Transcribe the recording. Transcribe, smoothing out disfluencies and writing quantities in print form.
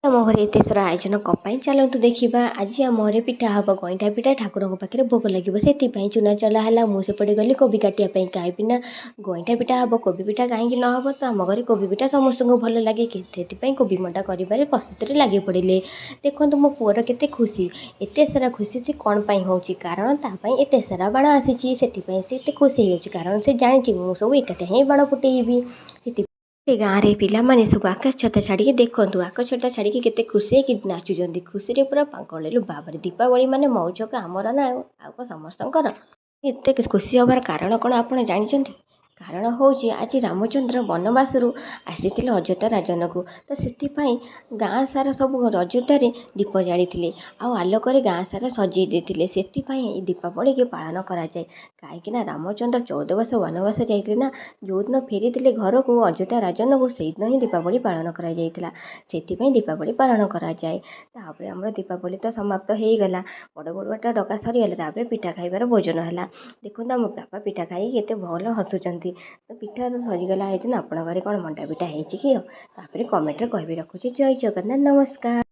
ଆମ ଘରେ ଏତେ ସାରା ଆୟୋଜନ କ'ଣ ପାଇଁ ଚାଲନ୍ତୁ ଦେଖିବା। ଆଜି ଆମ ଘରେ ପିଠା ହେବ ଗଇଁଠା ପିଠା ଠାକୁରଙ୍କ ପାଖରେ ଭୋଗ ଲାଗିବ ସେଥିପାଇଁ ଚୁନା ଚଲା ହେଲା। ମୁଁ ସେପଟେ ଗଲି କୋବି କାଟିବା ପାଇଁ କାହିଁକି ନା ଗଇଁଠା ପିଠା ହେବ କୋବି ପିଠା କାହିଁକି ନ ହେବ। ତ ଆମ ଘରେ କୋବି ପିଠା ସମସ୍ତଙ୍କୁ ଭଲ ଲାଗେ ସେଥିପାଇଁ କୋବି ମଣ୍ଡା କରିବାରେ ପ୍ରସ୍ତୁତିରେ ଲାଗି ପଡ଼ିଲେ। ଦେଖନ୍ତୁ ମୋ ପୁଅର କେତେ ଖୁସି, ଏତେ ସାରା ଖୁସି ସେ କ'ଣ ପାଇଁ ହେଉଛି କାରଣ ତା ପାଇଁ ଏତେ ସାରା ବାଣ ଆସିଛି ସେଥିପାଇଁ ସେ ଏତେ ଖୁସି ହେଇଯାଉଛି କାରଣ ସେ ଜାଣିଛି ମୁଁ ସବୁ ଏକାଠି ହିଁ ବାଣ ଫୁଟେଇବି। ସେ ଗାଁରେ ପିଲାମାନେ ସବୁ ଆକାଶ ଛତା ଛାଡ଼ିକି ଦେଖନ୍ତୁ ଆକାଶ ଛତା ଛାଡ଼ିକି କେତେ ଖୁସି ହେଇକି ନାଚୁଛନ୍ତି, ଖୁସିରେ ପୁରା ପାଗଳ ହେଲୁ ବାବରେ। ଦୀପାବଳି ମାନେ ମଉଜ ଆମର ନା ଆଉ କ'ଣ ସମସ୍ତଙ୍କର। ଏତେ ଖୁସି ହେବାର କାରଣ କ'ଣ ଆପଣ ଜାଣିଛନ୍ତି? କାରଣ ହେଉଛି ଆଜି ରାମଚନ୍ଦ୍ର ବନବାସରୁ ଆସିଥିଲେ ଅଯୋଧ୍ୟା ରାଜନକୁ। ତ ସେଥିପାଇଁ ଗାଁ ସାରା ସବୁ ଅଯୋଧ୍ୟାରେ ଦୀପ ଜାଳିଥିଲେ ଆଉ ଆଲୋକରେ ଗାଁ ସାରା ସଜେଇ ଦେଇଥିଲେ। ସେଥିପାଇଁ ଏହି ଦୀପାବଳିକି ପାଳନ କରାଯାଏ କାହିଁକିନା ରାମଚନ୍ଦ୍ର 14 ବର୍ଷ ବନବାସ ଯାଇଥିଲେ ନା, ଯେଉଁଦିନ ଫେରିଥିଲେ ଘରକୁ ଅଯୋଧ୍ୟା ରାଜନକୁ ସେଇଦିନ ହିଁ ଦୀପାବଳି ପାଳନ କରାଯାଇଥିଲା। ସେଥିପାଇଁ ଦୀପାବଳି ପାଳନ କରାଯାଏ। ତାପରେ ଆମର ଦୀପାବଳି ତ ସମାପ୍ତ ହେଇଗଲା, ବଡ଼ ବଡ଼ୁଆଟା ଡକା ସରିଗଲା, ତାପରେ ପିଠା ଖାଇବାର ଭୋଜନ ହେଲା। ଦେଖନ୍ତୁ ଆମ ବାପା ପିଠା ଖାଇକି କେତେ ଭଲ ହସୁଛନ୍ତି। ତ ପିଠା ତ ସରିଗଲା ଆୟୋଜନ। ଆପଣଙ୍କ ଘରେ କ'ଣ ମଣ୍ଡା ପିଠା ହେଇଛି କି? ତାପରେ କମେଣ୍ଟରେ କହିବି। ରଖୁଛି, ଜୟ ଜଗନ୍ନାଥ, ନମସ୍କାର।